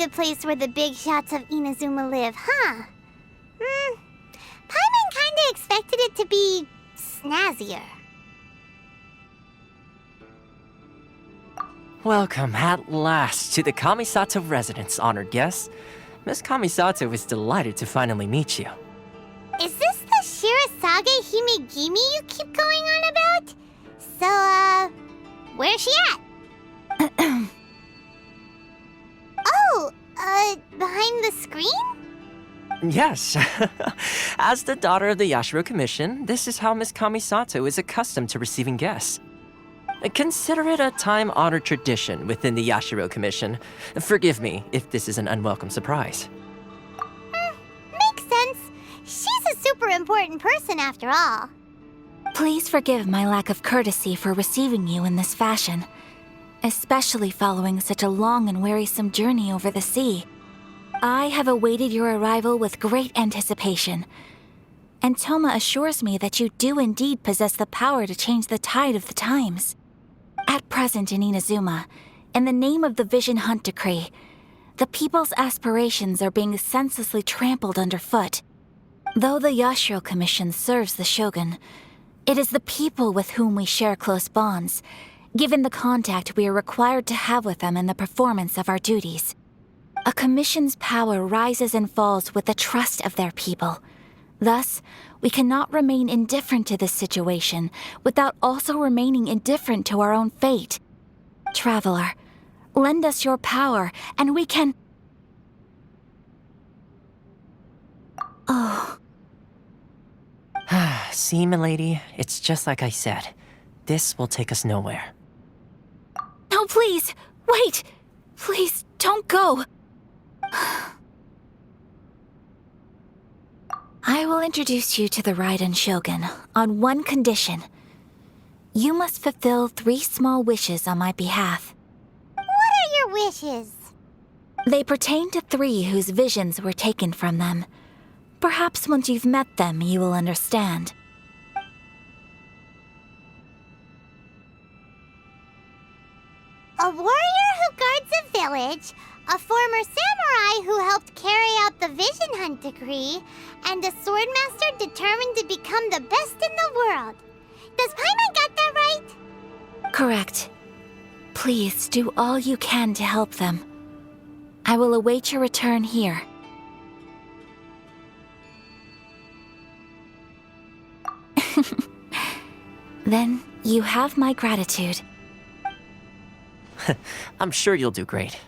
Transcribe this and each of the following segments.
The place where the big shots of Inazuma live, huh? Paimon kinda expected it to be snazzier. Welcome at last to the Kamisato residence, honored guests. Miss Kamisato is delighted to finally meet you. Is this the Shirasage Himegimi you keep going on about? So, where's she at? Oh, behind the screen? Yes. As the daughter of the Yashiro Commission, this is how Miss Kamisato is accustomed to receiving guests. Consider it a time-honored tradition within the Yashiro Commission. Forgive me if this is an unwelcome surprise. Makes sense. She's a super important person after all. Please forgive my lack of courtesy for receiving you in this fashion, especially following such a long and wearisome journey over the sea. I have awaited your arrival with great anticipation, and Toma assures me that you do indeed possess the power to change the tide of the times. At present in Inazuma, in the name of the Vision Hunt Decree, the people's aspirations are being senselessly trampled underfoot. Though the Yashiro Commission serves the Shogun, it is the people with whom we share close bonds, given the contact we are required to have with them in the performance of our duties. A commission's power rises and falls with the trust of their people. Thus, we cannot remain indifferent to this situation without also remaining indifferent to our own fate. Traveler, lend us your power, and we can... Oh. See, milady, it's just like I said. This will take us nowhere. No, please! Wait! Please, don't go! I will introduce you to the Raiden Shogun on one condition. You must fulfill 3 small wishes on my behalf. What are your wishes? They pertain to 3 whose visions were taken from them. Perhaps once you've met them, you will understand. A warrior who guards a village, a former samurai who helped carry out the Vision Hunt Decree, and a swordmaster determined to become the best in the world. Does Paimon got that right? Correct. Please do all you can to help them. I will await your return here. Then you have my gratitude. I'm sure you'll do great.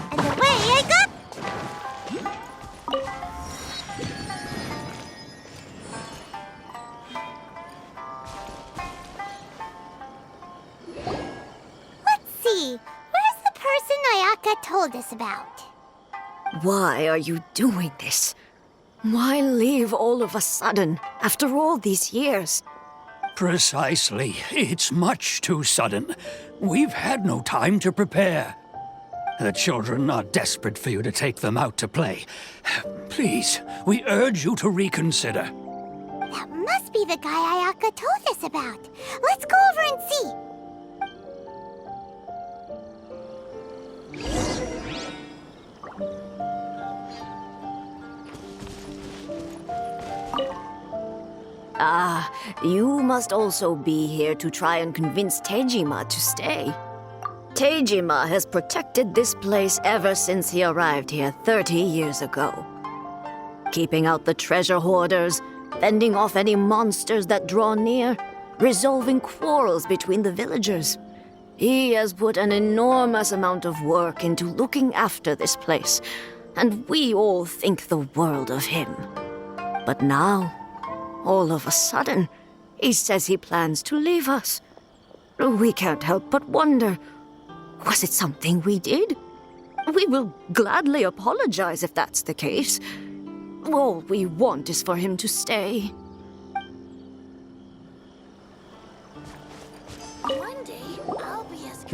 And away I go! Let's see. Where's the person Ayaka told us about? Why are you doing this? Why leave all of a sudden, after all these years? Precisely. It's much too sudden. We've had no time to prepare. The children are desperate for you to take them out to play. Please, we urge you to reconsider. That must be the guy Ayaka told us about. Let's go over and see. Ah, you must also be here to try and convince Tejima to stay. Tejima has protected this place ever since he arrived here 30 years ago. Keeping out the treasure hoarders, fending off any monsters that draw near, resolving quarrels between the villagers. He has put an enormous amount of work into looking after this place, and we all think the world of him. But now, all of a sudden, he says he plans to leave us. We can't help but wonder, was it something we did? We will gladly apologize if that's the case. All we want is for him to stay. One day, I'll be as...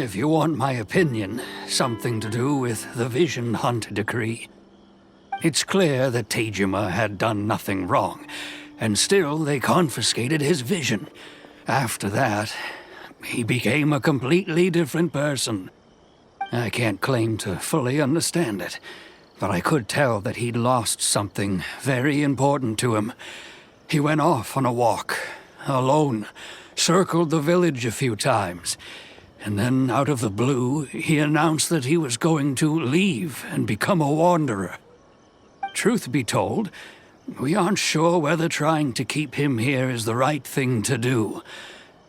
If you want my opinion, something to do with the Vision Hunt decree. It's clear that Tejima had done nothing wrong, and still they confiscated his vision. After that, he became a completely different person. I can't claim to fully understand it, but I could tell that he'd lost something very important to him. He went off on a walk, alone, circled the village a few times, and then out of the blue, he announced that he was going to leave and become a wanderer. Truth be told, we aren't sure whether trying to keep him here is the right thing to do.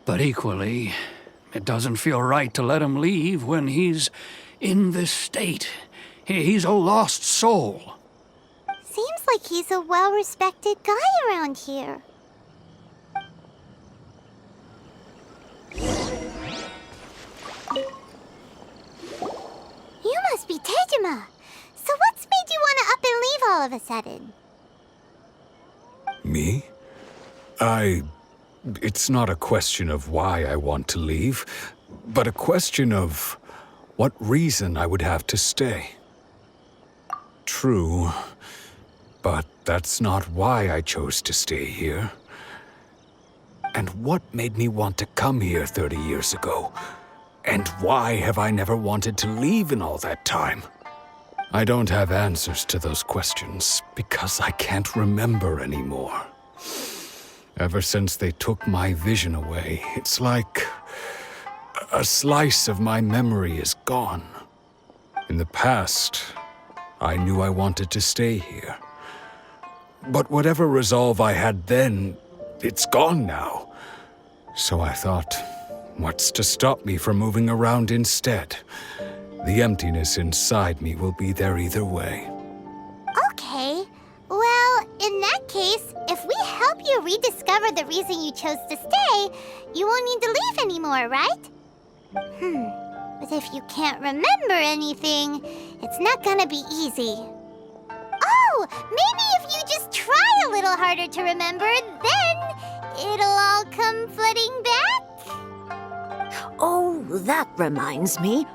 But equally, it doesn't feel right to let him leave when he's in this state. He's a lost soul. Seems like he's a well-respected guy around here. You must be Tejima. So what's made you want to up and leave all of a sudden? Me? It's not a question of why I want to leave, but a question of what reason I would have to stay. True, but that's not why I chose to stay here. And what made me want to come here 30 years ago? And why have I never wanted to leave in all that time? I don't have answers to those questions because I can't remember anymore. Ever since they took my vision away, it's like a slice of my memory is gone. In the past, I knew I wanted to stay here. But whatever resolve I had then, it's gone now. So I thought, what's to stop me from moving around instead? The emptiness inside me will be there either way. Okay. Well, in that case, if we help you rediscover the reason you chose to stay, you won't need to leave anymore, right? But if you can't remember anything, it's not gonna be easy. Oh, maybe if you just try a little harder to remember, then it'll all come flooding back? Oh, that reminds me.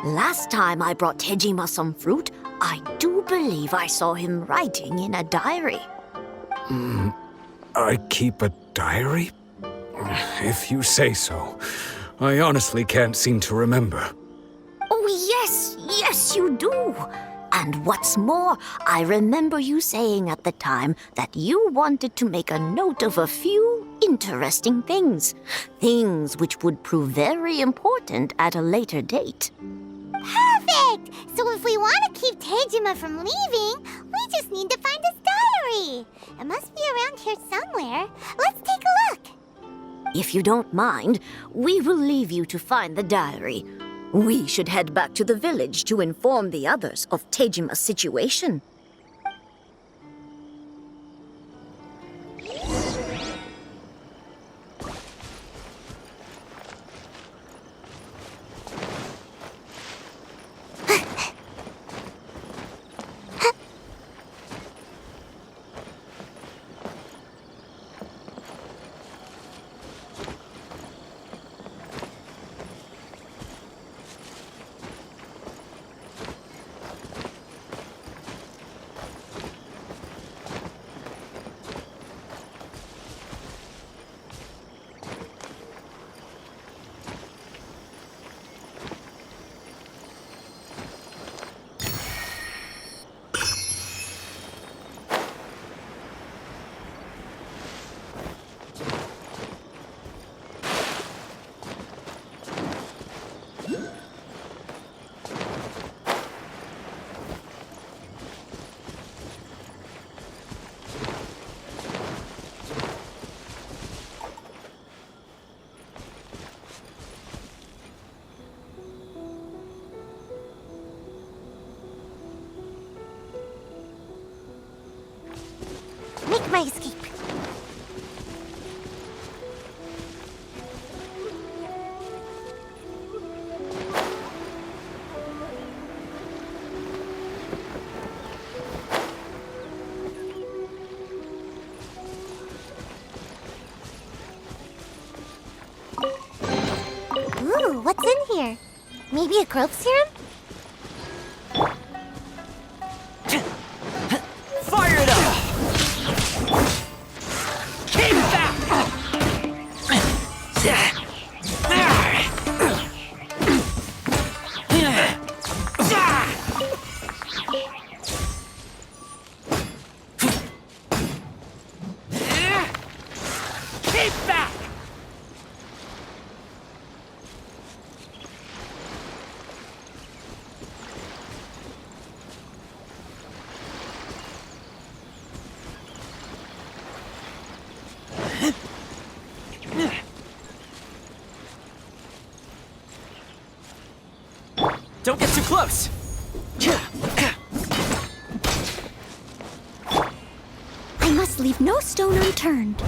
Last time I brought Tejima some fruit, I do believe I saw him writing in a diary. I keep a diary? If you say so. I honestly can't seem to remember. Oh, yes, you do. And what's more, I remember you saying at the time that you wanted to make a note of a few interesting things. Things which would prove very important at a later date. Perfect! So if we want to keep Tejima from leaving, we just need to find his diary. It must be around here somewhere. Let's take a look. If you don't mind, we will leave you to find the diary. We should head back to the village to inform the others of Tejima's situation. Make my escape. Ooh, what's in here? Maybe a growth serum? Fire it up! Keep back! Keep back! Don't get too close! I must leave no stone unturned.